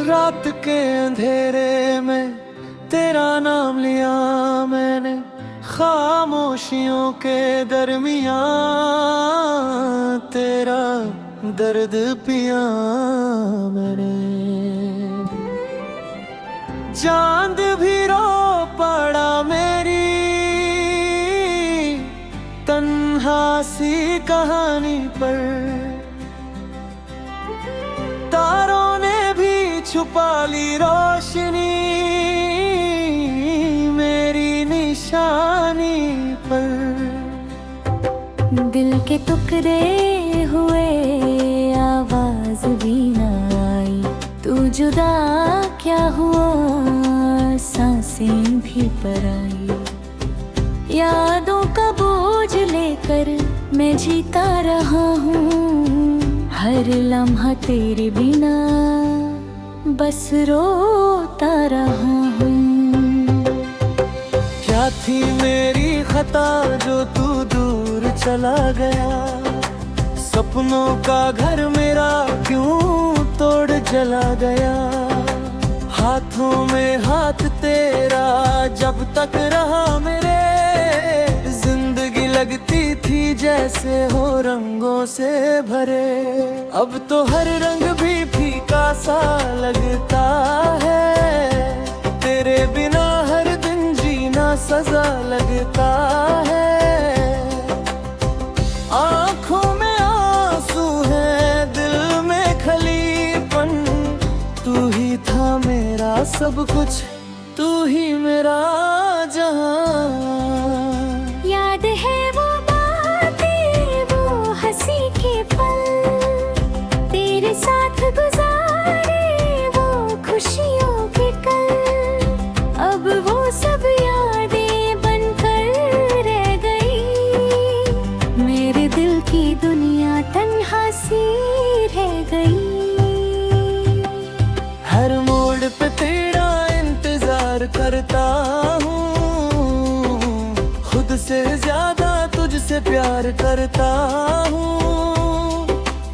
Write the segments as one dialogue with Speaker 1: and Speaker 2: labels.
Speaker 1: रात के अंधेरे में तेरा नाम लिया मैंने, खामोशियों के दरमियां तेरा दर्द पिया मैंने। चांद भी रो पड़ा मेरी तन्हा सी कहानी पर, तारों ने भी छुपा ली रोशनी मेरी निशानी पर।
Speaker 2: दिल के टुकड़े हुए आवाज भी ना आई, तू जुदा क्या हुआ सांसें भी पर आई। यादों का बोझ लेकर मैं जीता रहा हूँ, हर लम्हा तेरे बिना बस रोता रहा हूँ।
Speaker 1: क्या थी मेरी खता जो तू दूर चला गया, सपनों का घर मेरा क्यों तोड़ जला गया। हाथों में हाथ तेरा जब तक रहा मेरे, जिंदगी लगती थी जैसे हो रंगों से भरे। अब तो हर रंग भी फीका सा लगता है, तेरे बिना हर दिन जीना सजा लगता है। आंखों में आंसू है, दिल में खलीपन, तू ही था मेरा सब कुछ, तू ही मेरा जहां।
Speaker 2: याद है वो बातें, वो हंसी के पल, तेरे साथ गुजारे वो खुशियों के कल। अब वो सब यादें बनकर रह गई, मेरे दिल की दुनिया तन्हा सी रह गई।
Speaker 1: हर मोड़ पे तेरा इंतजार करता हूँ, खुद से ज्यादा तुझसे प्यार करता हूँ।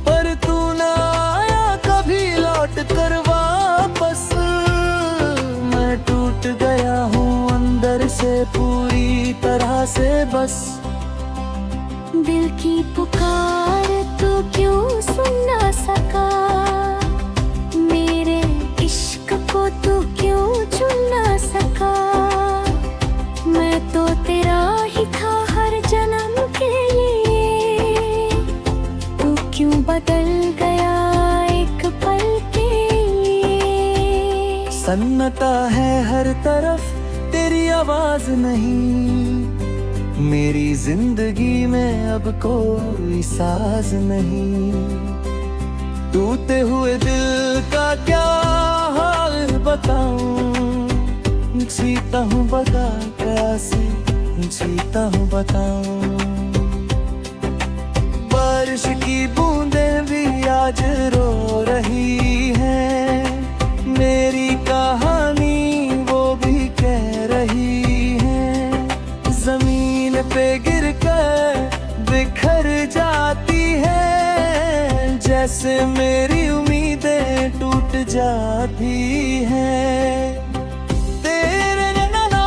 Speaker 1: पर तू ना आया कभी लौट कर वापस, मैं टूट गया हूँ अंदर से पूरी तरह से बस।
Speaker 2: दिल की पुकार तू क्यों सुन ना सका, मेरे इश्क को तू क्यों चुन ना सका। मैं तो तेरा ही था हर जन्म के लिए, तू क्यों बदल गया एक पल के लिए।
Speaker 1: सन्नाटा है हर तरफ, तेरी आवाज नहीं, मेरी जिंदगी में अब कोई साज नहीं। टूटे हुए दिल का क्या हाल बताऊं, जीता हूँ बता कैसे जीता हूँ बताऊं। बारिश की बूंदें भी आज रो रही हैं, मेरी कहानी वो भी कह रही है। जमीन पे गिर कर बिखर जाती है, जैसे मेरी उम्मीदें टूट जाती हैं। तेरे ना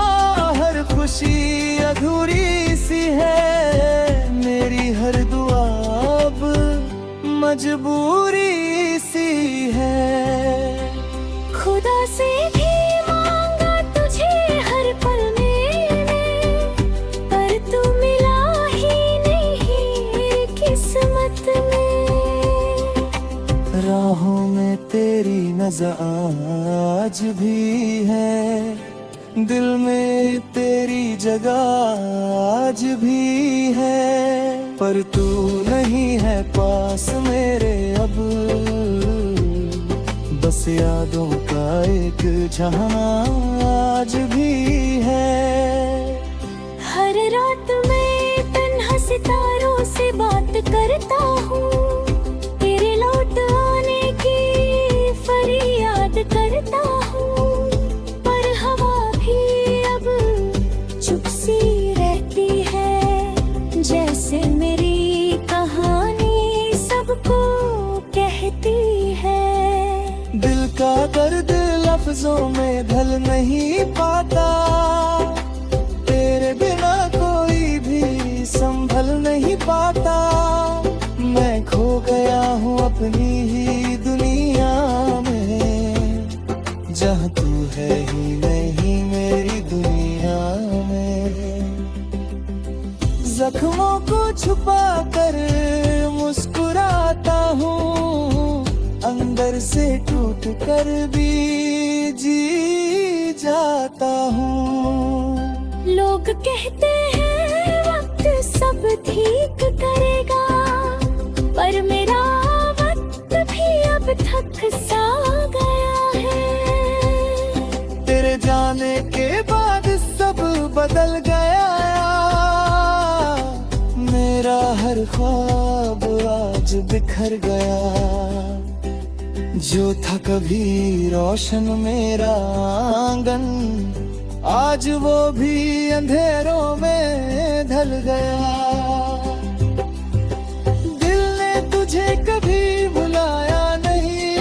Speaker 1: हर खुशी अधूरी सी है, मेरी हर दुआ अब मजबूरी सी है।
Speaker 2: खुदा से भी मांगा तुझे हर पल मैंने, पर तू मिला ही नहीं किस्मत में।
Speaker 1: राहों में तेरी नज़र आज भी है, दिल में तेरी जगह आज भी है। पर तू नहीं है पास मेरे अब, बस यादों का एक जहां आज भी है।
Speaker 2: हर रात मैं तन्हा सितारों से बात करता हूँ, तेरे लौट आने की फरियाद करता हूँ। पर हवा भी अब चुप सी रहती है, जैसे मेरी कहानी सबको कहती है।
Speaker 1: दिल का दर्द लफ्जों में ढल नहीं पाता। तेरे बिना कोई भी संभल नहीं पाता। मैं खो गया हूँ अपनी ही दुनिया में, जहाँ तू है ही नहीं मेरी दुनिया में। जख्मों को छुपा कर मुस्कुराता हूँ, अंदर से टूट कर भी जी जाता हूँ।
Speaker 2: लोग कहते हैं वक्त सब ठीक करेगा, पर मेरा वक्त भी अब थक सा गया है।
Speaker 1: तेरे जाने के बाद सब बदल गया, मेरा हर ख्वाब आज बिखर गया। जो था कभी रोशन मेरा आंगन, आज वो भी अंधेरों में ढल गया। दिल ने तुझे कभी बुलाया नहीं,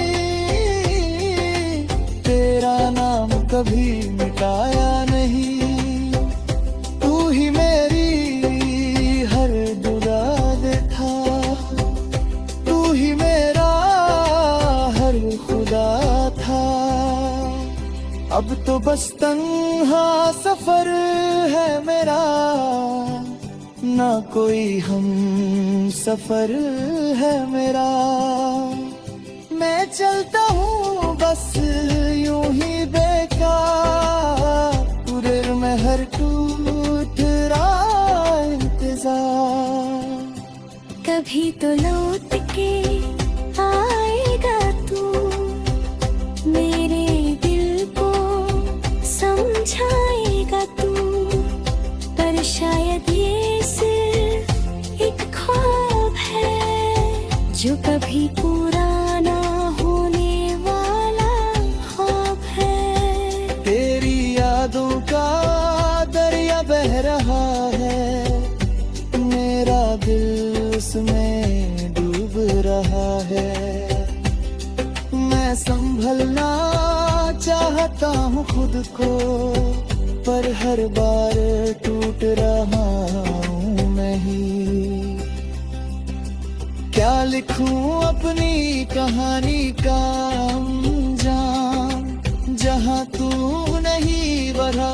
Speaker 1: तेरा नाम कभी मिटाया नहीं। तू ही मेरी हर मुराद था, तू ही मेरा हर खुदा था। अब तो बस तन्हा सफर है मेरा, ना कोई हम सफर है मेरा। मैं चलता हूँ बस यूं ही बेकार, पूरे में हर टूट रहा इंतजार।
Speaker 2: कभी तो लौट के आएगा तू, मेरे दिल को समझाएगा तू। पर शायद ये सिर्फ एक ख्वाब है, जो कभी पूरा ना होने वाला ख्वाब है।
Speaker 1: तेरी यादों का दरिया बह रहा है, मेरा दिल उसमें डूब रहा है। मैं संभलना चाहता हूँ खुद को, पर हर बार टूट रहा हूँ मैं ही। क्या लिखूं अपनी कहानी का अंजाम, जहाँ तू नहीं बढ़ा।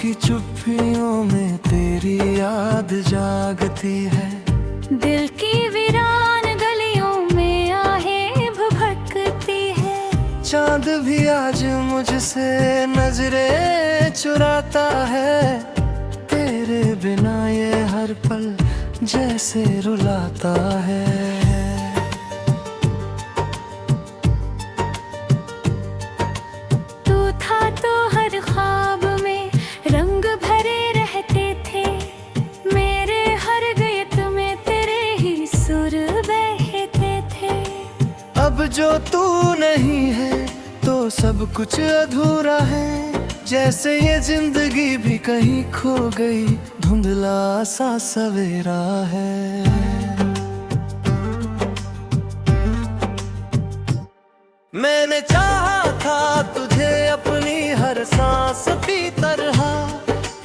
Speaker 1: की चुप्पियों में तेरी याद जागती है,
Speaker 2: दिल की वीरान गलियों में आहें भभकती है।
Speaker 1: चांद भी आज मुझसे नजरें चुराता है, तेरे बिना ये हर पल जैसे रुलाता है।
Speaker 2: तू था तो हर ख्वाब में रंग भरे रहते थे, मेरे हर गीत में तेरे ही सुर बहते थे।
Speaker 1: अब जो तू नहीं है तो सब कुछ अधूरा है, जैसे ये जिंदगी भी कहीं खो गई, धुंधला सा सवेरा है। मैंने चाहा था तुझे अपनी हर सांस की तरह,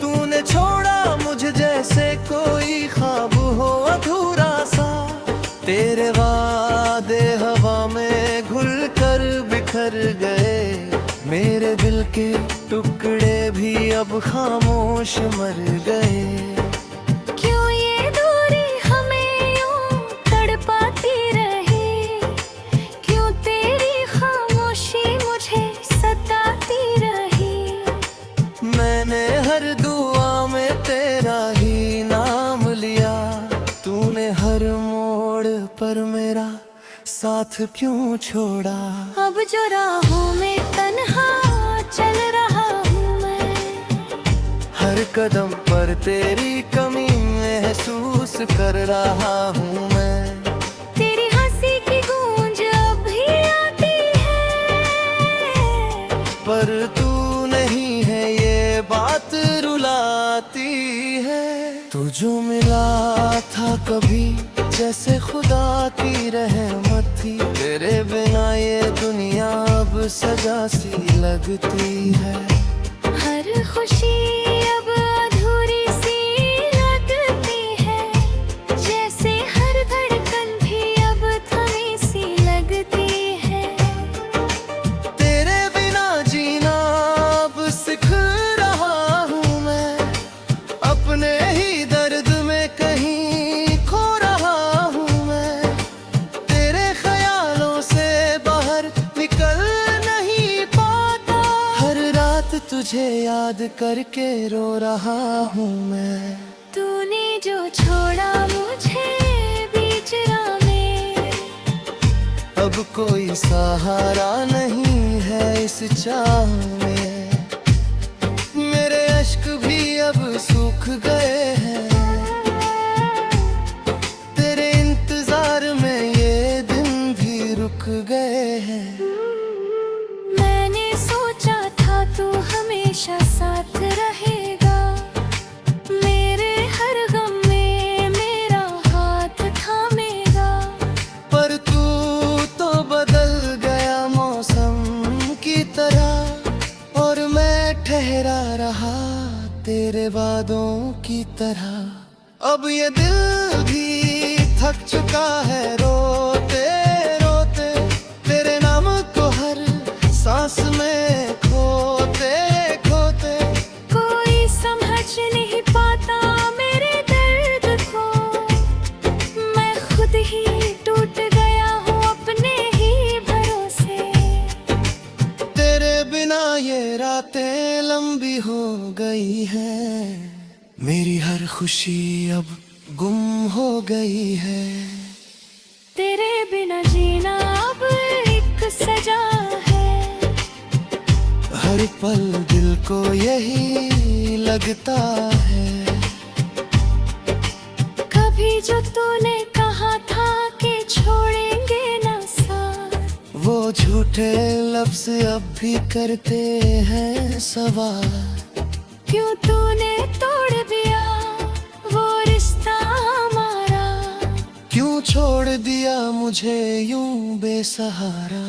Speaker 1: तूने छोड़ा मुझे जैसे कोई ख्वाब हो अधूरा सा। तेरे वादे हवा में घुल कर बिखर गए, मेरे दिल के टुकड़े भी अब खामोश मर गए।
Speaker 2: क्यों ये दूरी हमें यूं तड़पाती रहे, क्यों तेरी खामोशी मुझे सताती रही।
Speaker 1: मैंने हर दुआ में तेरा ही नाम लिया, तूने हर मोड़ पर मेरा साथ क्यों छोड़ा।
Speaker 2: अब जो राहों में तन्हा चल रहा हूँ मैं।
Speaker 1: हर कदम पर तेरी कमी महसूस कर रहा हूँ मैं।
Speaker 2: तेरी हंसी की गूंज अभी आती है,
Speaker 1: पर तू नहीं है ये बात रुलाती है। तू जो मिला था कभी जैसे खुदा की रहमत थी, तेरे बिना ये दुनिया अब सजा सी लगती है।
Speaker 2: हर खुशी अब अधूरी सी लगती है, जैसे हर धड़कन भी अब थमी सी लगती है।
Speaker 1: तेरे बिना जीना अब सीख रहा हूँ मैं, अपने ही दर्द में कहीं खो रहा हूँ मैं। तेरे ख्यालों से बाहर निकल नहीं पाता, हर रात तुझे याद करके रो रहा हूँ मैं।
Speaker 2: तूने जो छोड़ा मुझे बीच राह में,
Speaker 1: अब कोई सहारा नहीं है इस चाह में। मेरे अश्क भी अब सूख गए हैं, तेरे इंतजार में ये दिन भी रुक गए हैं।
Speaker 2: मैंने सोचा था तू हमेशा साथ रहेगा, मेरे हर गम में मेरा हाथ थामेगा।
Speaker 1: पर तू तो बदल गया मौसम की तरह, और मैं ठहरा रहा तेरे वादों की तरह। अब ये दिल भी थक चुका है रोते रोते, तेरे नाम को हर सांस में खोते खोते।
Speaker 2: कोई समझ नहीं पाता मेरे दर्द को, मैं खुद ही टूट गया हूँ अपने ही भरोसे।
Speaker 1: तेरे बिना ये रातें लंबी हो गई हैं, मेरी हर खुशी अब गुम हो गई है।
Speaker 2: तेरे बिना जीना अब एक सजा है,
Speaker 1: हर पल दिल को यही लगता है।
Speaker 2: कभी जो तूने कहा था कि छोड़ेंगे ना साथ,
Speaker 1: वो झूठे लफ्ज अब भी करते हैं सवाल।
Speaker 2: क्यों तूने तोड़ दिया वो रिश्ता हमारा,
Speaker 1: क्यों छोड़ दिया मुझे यूं बेसहारा।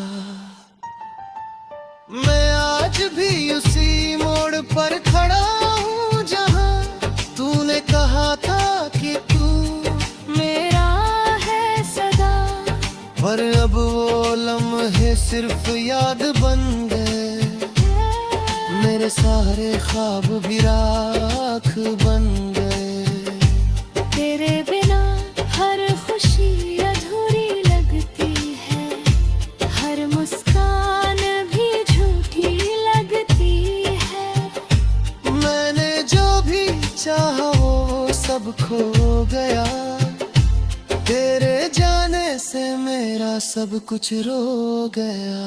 Speaker 1: मैं आज भी उसी मोड़ पर खड़ा हूँ जहाँ तूने कहा था कि तू
Speaker 2: मेरा है सदा।
Speaker 1: पर अब वो लम्हे सिर्फ याद बन गए, मेरे सारे ख्वाब भी राख बन गए।
Speaker 2: तेरे बिना हर खुशी अधूरी लगती है, हर मुस्कान भी झूठी लगती है।
Speaker 1: मैंने जो भी चाहा वो सब खो गया, तेरे जाने से मेरा सब कुछ रो गया।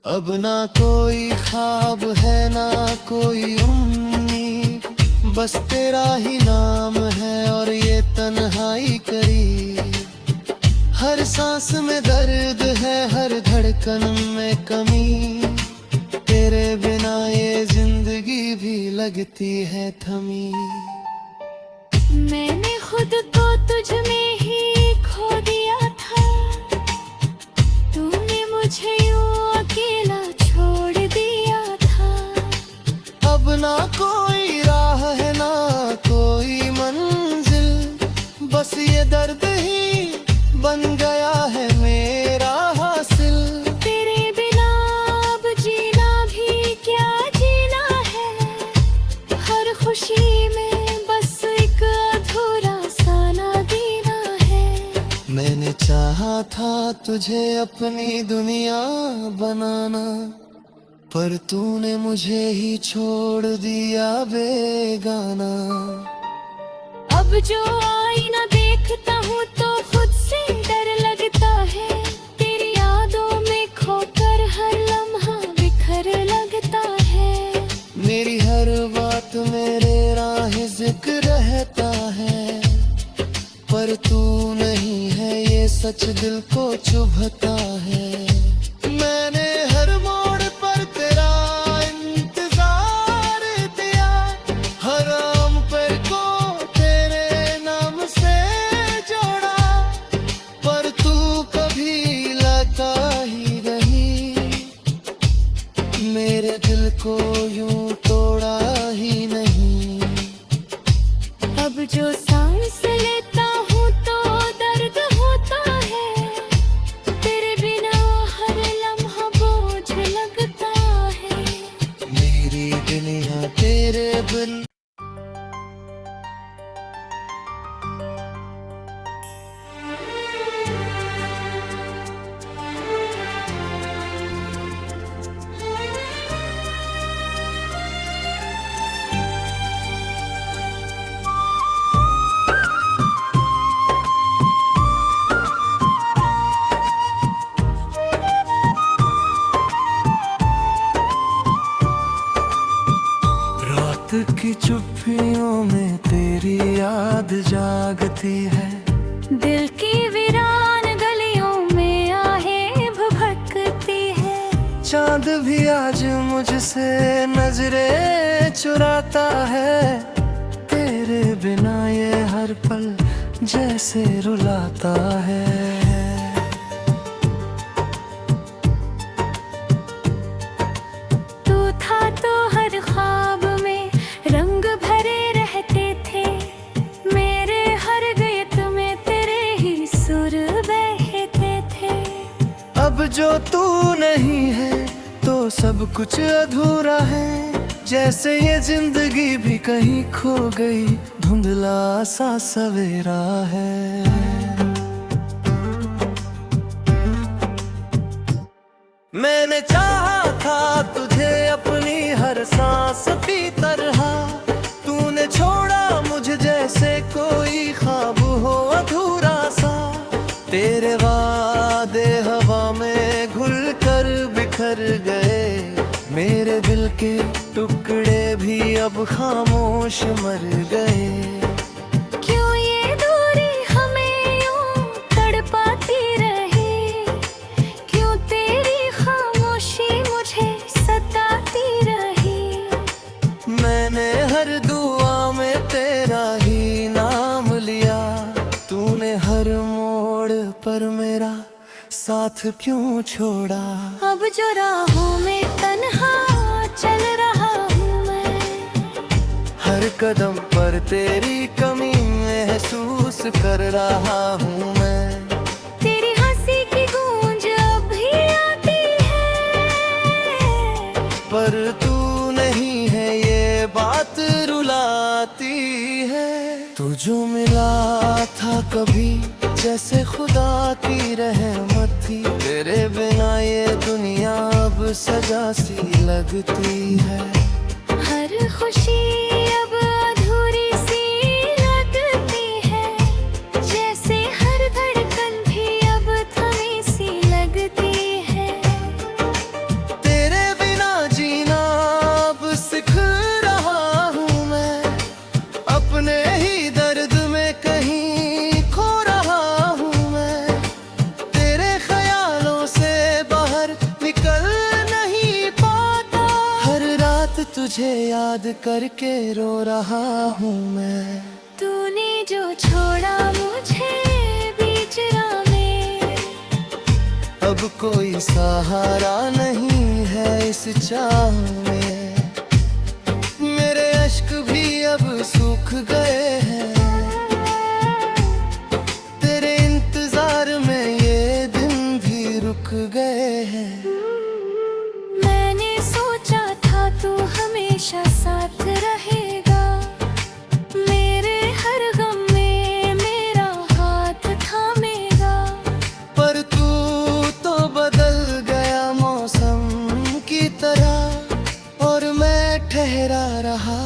Speaker 1: अब ना कोई ख्वाब है ना कोई उम्मीद, बस तेरा ही नाम है और ये तन्हाई करीब। हर सांस में दर्द है हर धड़कन में कमी, तेरे बिना ये जिंदगी भी लगती है थमी।
Speaker 2: मैंने खुद को तुझ में ही खो दिया था, तूने मुझे यूं अकेला छोड़ दिया था।
Speaker 1: अब ना कोई राह है ना कोई मंजिल, बस ये दर्द ही बन गया है मेरा हासिल।
Speaker 2: तेरे बिना अब जीना भी क्या जीना है, हर खुशी में बस एक अधूरा सा नादीना है।
Speaker 1: मैंने चाहा था तुझे अपनी दुनिया बनाना, पर तूने मुझे ही छोड़ दिया बेगाना।
Speaker 2: अब जो आईना देखता हूँ तो खुद से डर लगता है, तेरी यादों में खोकर हर लम्हा बिखर लगता
Speaker 1: बात मेरे राह जिक्र रहता है, पर तू नहीं है ये सच दिल को चुभता है। मैंने हर मोड़ पर तेरा इंतजार दिया, हर आम पर को तेरे नाम से जोड़ा, पर तू कभी लाता ही नहीं, मेरे दिल को यूं तोड़ा ही नहीं।
Speaker 2: अब जो सांस लेता हूँ तो दर्द होता है, तेरे बिना हर लम्हा बोझ लगता है।
Speaker 1: मेरी दुनिया तेरे बिन की चुप्पियों में तेरी याद जागती है,
Speaker 2: दिल की वीरान गलियों में आहें भभकती है।
Speaker 1: चांद भी आज मुझसे नजरें चुराता है, तेरे बिना ये हर पल जैसे रुलाता है।
Speaker 2: तू था तो हर ख्वाब में रंग भरे रहते थे, मेरे हर गीत में तेरे ही सुर बहते थे।
Speaker 1: अब जो तू नहीं है तो सब कुछ अधूरा है, जैसे ये जिंदगी भी कहीं खो गई, धुंधला सा सवेरा है। मैंने चाहा था तुझे अपनी हर सांस की तरह, तूने छोड़ा मुझे जैसे कोई ख्वाब हो अधूरा सा। तेरे वादे हवा में घुल कर बिखर गए, मेरे दिल के टुकड़े भी अब खामोश मर गए।
Speaker 2: क्यों ये दूरी हमें यूं तड़पाती रही, क्यों तेरी खामोशी मुझे सताती रही।
Speaker 1: मैंने हर दुआ में तेरा ही नाम लिया, तूने हर मोड़ पर मेरा साथ क्यों छोड़ा।
Speaker 2: अब जो राहों में तन्हा चल रहा हूँ मैं,
Speaker 1: हर कदम पर तेरी कमी महसूस कर रहा हूँ मैं।
Speaker 2: तेरी हंसी की गूंज अब भी आती है,
Speaker 1: पर तू नहीं है ये बात रुलाती है। तू जो मिला था कभी जैसे खुदा की रहमत थी, तेरे बिना ये दुनिया अब सजा सी लगती है।
Speaker 2: हर खुशी अब अधूरी सी लगती है, जैसे हर धड़कन भी अब थमी सी लगती है।
Speaker 1: तेरे बिना जीना अब सीख रहा हूँ मैं, अपने ही दर्द में कहीं खो रहा हूँ मैं। तेरे ख्यालों से बाहर निकल नहीं पाता, हर रात तुझे याद करके रो रहा हूँ मैं।
Speaker 2: तूने जो छोड़ा मुझे बीच राह में,
Speaker 1: अब कोई सहारा नहीं है इस चाह में, मेरे अश्क भी अब सूख गए हैं। तेरे इंतजार में ये दिन भी रुक गए हैं।
Speaker 2: मैंने सोचा था तू हमेशा साथ रहेगा, मेरे हर गम में मेरा हाथ थामेगा।
Speaker 1: पर तू तो बदल गया मौसम की तरह, और मैं ठहरा रहा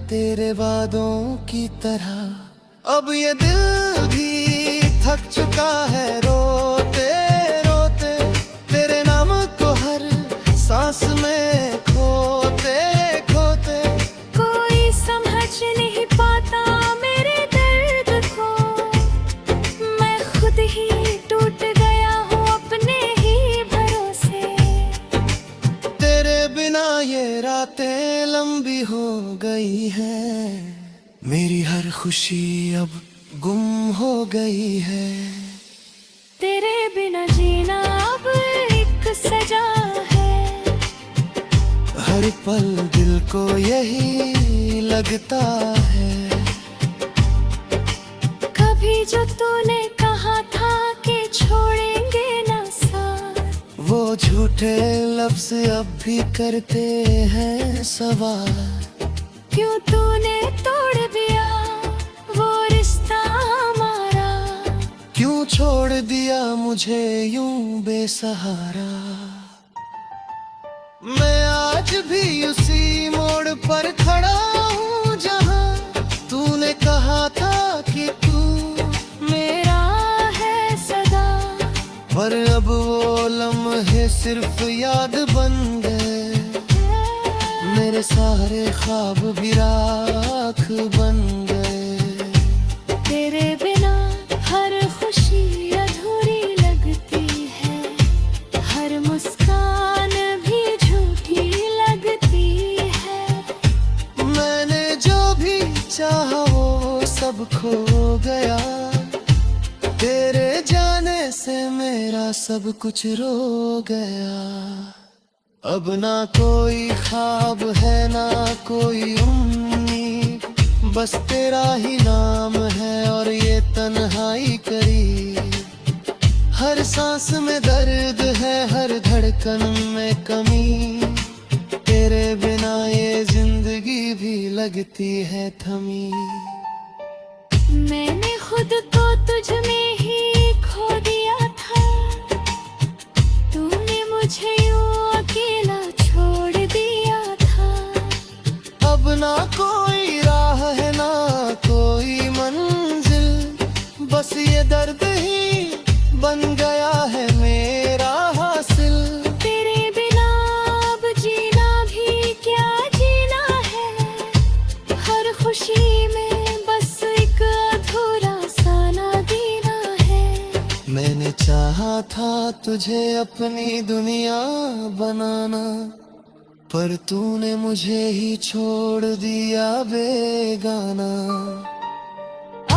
Speaker 1: तेरे वादों की तरह। अब ये दिल भी थक चुका है रोते रोते, तेरे नाम को हर सांस में खोते खोते। गई है, मेरी हर खुशी अब गुम हो गई है।
Speaker 2: तेरे बिना जीना अब एक सजा है,
Speaker 1: हर पल दिल को यही लगता है।
Speaker 2: कभी जो तूने कहा था कि छोड़ेंगे ना साथ,
Speaker 1: वो झूठे लफ्ज अब भी करते हैं सवाल।
Speaker 2: क्यों तूने तोड़ दिया वो रिश्ता हमारा,
Speaker 1: क्यों छोड़ दिया मुझे यूं बेसहारा। मैं आज भी उसी मोड़ पर खड़ा हूँ जहाँ तूने कहा था कि तू
Speaker 2: मेरा है सदा।
Speaker 1: पर अब वो लम्हे सिर्फ याद बन गए, मेरे सारे ख्वाब भी राख बन गए।
Speaker 2: तेरे बिना हर खुशी अधूरी लगती है, हर मुस्कान भी झूठी लगती है।
Speaker 1: मैंने जो भी चाहा वो सब खो गया, तेरे जाने से मेरा सब कुछ रो गया। अब ना कोई ख्वाब है ना कोई उम्मीद, बस तेरा ही नाम है और ये तन्हाई करीब। हर सांस में दर्द है, हर धड़कन में कमी, तेरे बिना ये जिंदगी भी लगती है थमी।
Speaker 2: मैंने खुद को तुझ में ही खो दिया था, तूने मुझे यूं अकेला छोड़ दिया था।
Speaker 1: अब ना कोई राह है ना कोई मंजिल, बस ये दर्द ही बन गया है मेरा हासिल।
Speaker 2: तेरे बिना अब जीना भी क्या जीना है, हर खुशी में बस एक अधूरा सा नादीना है।
Speaker 1: मैंने चाहा था तुझे अपनी दुनिया बनाना, पर तूने मुझे ही छोड़ दिया बेगाना।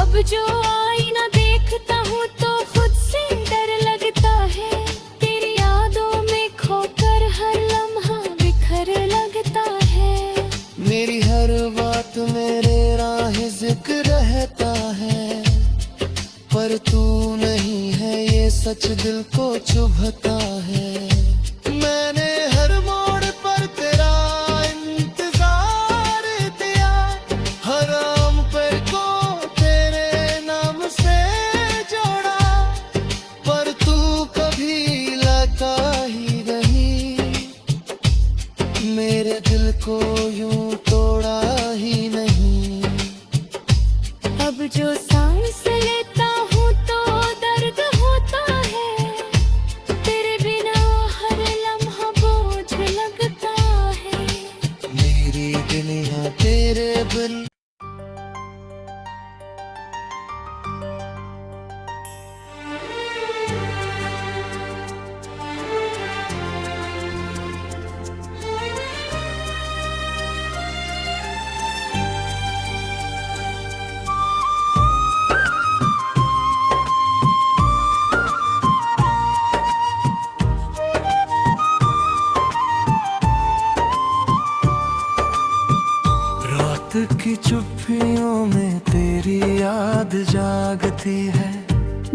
Speaker 2: अब जो आईना देखता हूँ तो खुद से डर लगता है, तेरी यादों में खोकर हर लम्हा बिखर लगता है।
Speaker 1: मेरी हर बात मेरे राह जिक्र रहता है, पर तू नहीं है ये सच दिल को चुभता है। मैंने हर मोड़ पर तेरा इंतजार दिया, हर आम पर को तेरे नाम से जोड़ा, पर तू कभी लगा ही नहीं, मेरे दिल को यूं तोड़ा ही नहीं।
Speaker 2: अब जो सांस लेता हूँ तो दर्द होता है, तेरे बिना हर लम्हा बोझ लगता है।
Speaker 1: मेरी दुनिया तेरे बिन की चुप्पियों में तेरी याद जागती है,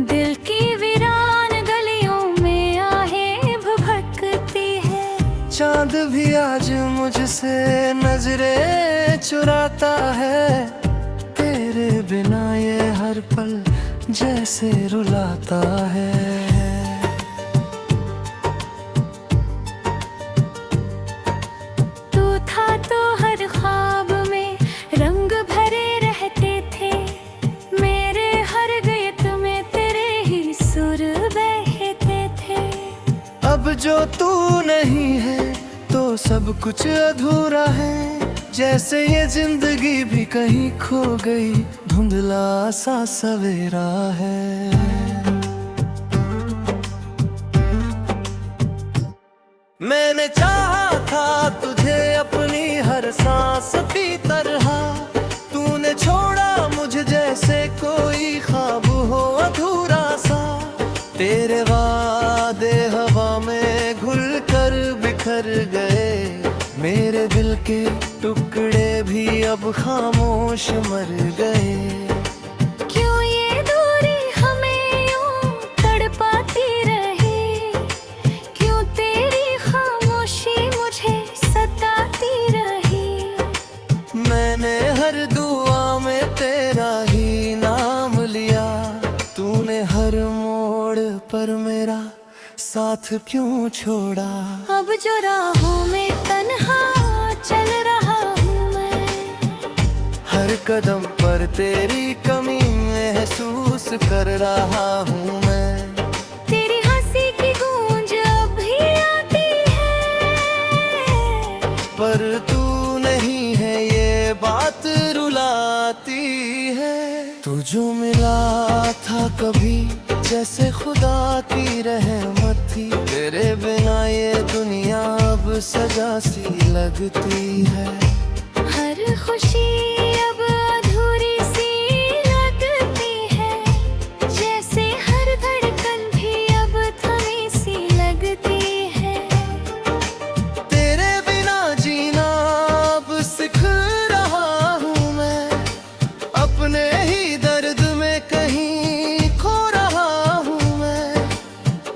Speaker 2: दिल की वीरान गलियों में आहें भभकती है।
Speaker 1: चांद भी आज मुझसे नजरें चुराता है, तेरे बिना ये हर पल जैसे रुलाता है।
Speaker 2: तू था तो हर ख्वाब में रंग भरे रहते थे, मेरे हर गीत में तेरे ही सुर बहते थे।
Speaker 1: अब जो तू नहीं है तो सब कुछ अधूरा है, जैसे ये जिंदगी भी कहीं खो गई, धुंधला सा सवेरा है। मैंने चाहा था तुझे अपनी हर सांस की तरह, के टुकड़े भी अब खामोश मर गए।
Speaker 2: क्यों ये दूरी हमें यूं तड़पाती रही, क्यों तेरी खामोशी मुझे सताती रही।
Speaker 1: मैंने हर दुआ में तेरा ही नाम लिया, तूने हर मोड़ पर मेरा साथ क्यों छोड़ा।
Speaker 2: अब जो राहों में तन्हा चल रहा हूँ मैं,
Speaker 1: हर कदम पर तेरी कमी महसूस कर रहा हूँ मैं।
Speaker 2: तेरी हंसी की गूंज अब भी आती है,
Speaker 1: पर तू नहीं है ये बात रुलाती है। तू जो मिला था कभी जैसे खुदा की रहमत थी, तेरे बिना ये दुनिया अब सजा सी लगती है।
Speaker 2: हर खुशी अब अधूरी सी लगती है, जैसे हर धड़कन भी अब थमी सी लगती है।
Speaker 1: तेरे बिना जीना अब सीख रहा हूँ मैं, अपने ही दर्द में कहीं खो रहा हूँ मैं।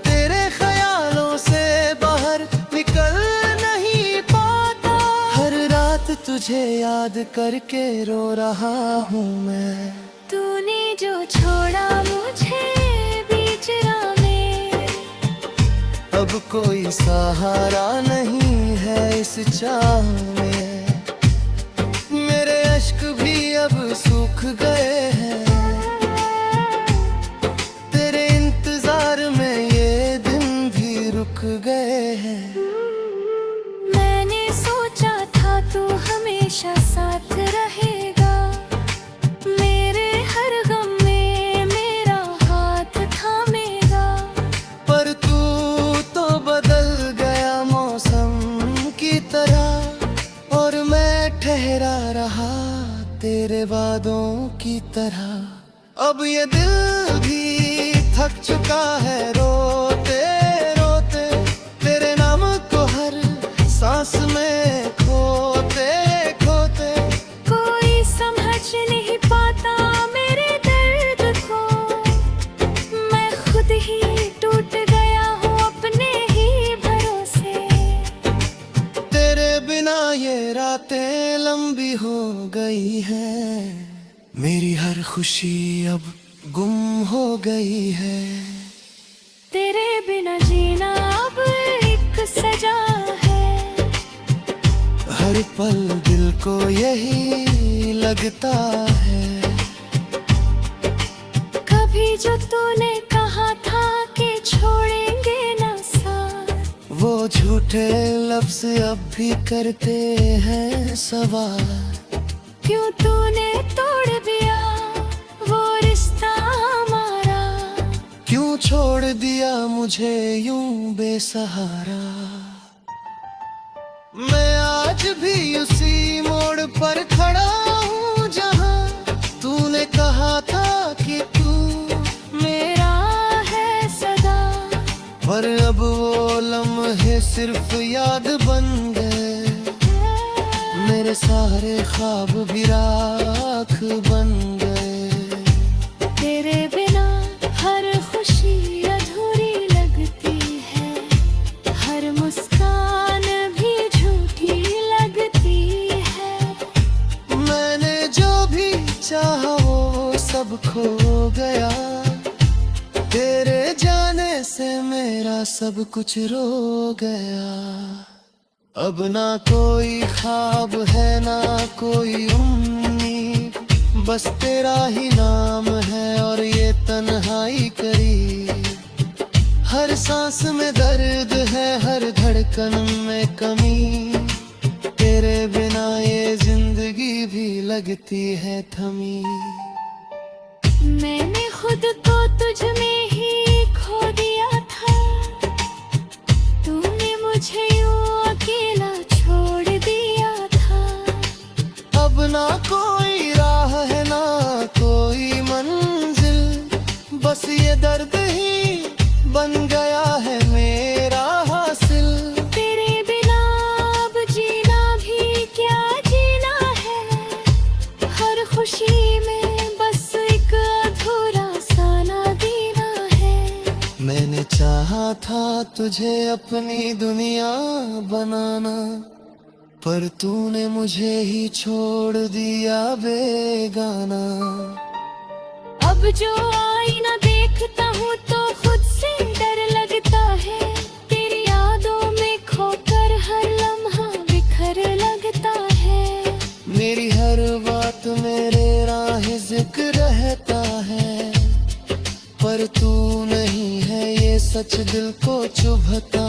Speaker 1: तेरे ख्यालों से बाहर निकल नहीं पाता, हर रात तुझे याद करके रो रहा हूँ मैं।
Speaker 2: तूने जो छोड़ा मुझे बीच राह में,
Speaker 1: अब कोई सहारा नहीं है इस चाह में। मेरे अश्क भी अब सूख गए हैं, तेरे इंतजार में ये दिन भी रुक गए हैं।
Speaker 2: मैंने सोचा था तू हमेशा साथ रहेगा, मेरे हर गम में मेरा हाथ थामेगा।
Speaker 1: पर तू तो बदल गया मौसम की तरह, और मैं ठहरा रहा तेरे वादों की तरह। अब ये दिल भी थक चुका है रोते रोते, तेरे नाम को हर सांस में खोते खोते।
Speaker 2: कोई समझ नहीं पाता मेरे दर्द को, मैं खुद ही टूट गया हूँ अपने ही भरोसे।
Speaker 1: तेरे बिना ये रातें लंबी हो गई हैं, मेरी हर खुशी अब गुम हो गई है।
Speaker 2: तेरे बिना जीना अब एक सजा है,
Speaker 1: हर पल दिल को यही लगता है।
Speaker 2: कभी जो तूने कहा था कि छोड़ेंगे ना साथ,
Speaker 1: वो झूठे लफ्ज अब भी करते हैं सवाल।
Speaker 2: क्यों तूने तोड़ दिया वो रिश्ता हमारा,
Speaker 1: क्यों छोड़ दिया मुझे यूं बेसहारा। मैं आज भी उसी मोड़ पर खड़ा हूँ जहाँ तूने कहा था कि तू
Speaker 2: मेरा है सदा।
Speaker 1: पर अब वो लम्हे सिर्फ याद बन गए, मेरे सारे ख्वाब भी राख बन गए।
Speaker 2: तेरे बिना हर खुशी अधूरी लगती है, हर मुस्कान भी झूठी लगती है।
Speaker 1: मैंने जो भी चाहा वो सब खो गया, तेरे जाने से मेरा सब कुछ रो गया। अब ना कोई ख्वाब है ना कोई उम्मीद, बस तेरा ही नाम है और ये तन्हाई करीब। हर सांस में दर्द है, हर धड़कन में कमी, तेरे बिना ये जिंदगी भी लगती है थमी।
Speaker 2: मैंने खुद को तुझ में ही खो दिया था, तूने मुझे यूं अकेला छोड़ दिया था।
Speaker 1: अब ना कोई राह है ना कोई मंजिल, बस ये दर्द ही बन गया है मेरा हासिल।
Speaker 2: तेरे बिना अब जीना भी क्या
Speaker 1: चाहा था तुझे अपनी दुनिया बनाना, पर तूने मुझे ही छोड़ दिया बेगाना।
Speaker 2: अब जो आईना देखता हूँ तो खुद से डर लगता है, तेरी यादों में खोकर हर लम्हा बिखर लगता है।
Speaker 1: मेरी हर बात मेरे राह जिक्र रहता है, पर तू नहीं है ये सच दिल को चुभता